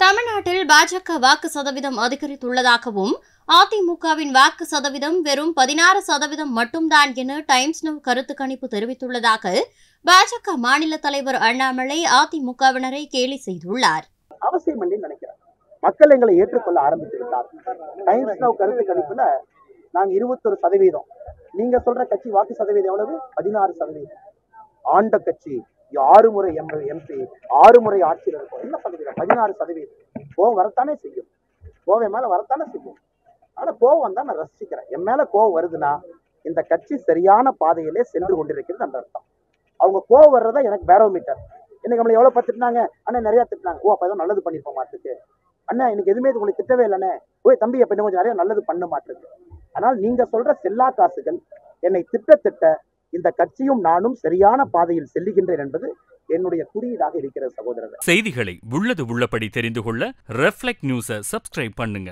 தமிழ்நாட்டில் பாஜக வாக்கு சதவீதம் அதிகரித்துள்ளதாகவும் அதிமுகவின் வாக்கு சதவீதம் வெறும் 16% மட்டும்தான் என டைம்ஸ் நவ் கருத்து கணிப்பு தெரிவித்துள்ளதாக பாஜக மாநில தலைவர் அண்ணாமலை அதிமுகவினரை கேலி செய்துள்ளார். அவசியம் என்று நினைக்கிறேன். மக்கள் எங்களை ஏற்றுக்கொள்ள ஆரம்பித்து விட்டார். டைம்ஸ் நவ் கருத்து கணிப்புல நாங்க 21%. நீங்க சொல்ற கட்சி வாக்கு சதவீதம் எவ்வளவு? 16%. ஆண்ட கட்சி 6 முறை எம்பி 6 முறை ஆட்சியில் இருக்கும். என்ன சதவீதம்? 16%. கோவம் வரத்தானே செய்யும். கோவை மேல வரத்தானே செய்யும். ஆனா கோவம் வந்தா நான் ரசிக்கிறேன். என் மேல கோவம் வருதுன்னா இந்த கட்சி சரியான பாதையிலே சென்று கொண்டிருக்கிறது அந்த அர்த்தம். அவங்க கோவம் வர்றதா எனக்கு பேரோமீட்டர். இன்னைக்கு நம்மளை எவ்வளவு திட்டினாங்க? அண்ணா நிறைய திட்டினாங்க. ஓ அப்பதான் நல்லது பண்ணிருப்போம் மாட்டுக்கு. அண்ணா இன்னைக்கு எதுவுமே உங்களுக்கு திட்டவே இல்லைண்ணே. ஓய் தம்பி எப்ப கொஞ்சம் நிறைய நல்லது பண்ண மாட்டிருக்கு. ஆனால் நீங்க சொல்ற செல்லா காசுகள் என்னை திட்ட இந்த கட்சியும் நானும் சரியான பாதையில் செல்லுகின்றேன் என்பது என்னுடைய குறியீடாக இருக்கிற சகோதரர்கள். செய்திகளை உள்ளது உள்ளபடி தெரிந்து கொள்ள ரெஃப்ளெக்ட் நியூஸை சப்ஸ்கிரைப் பண்ணுங்க.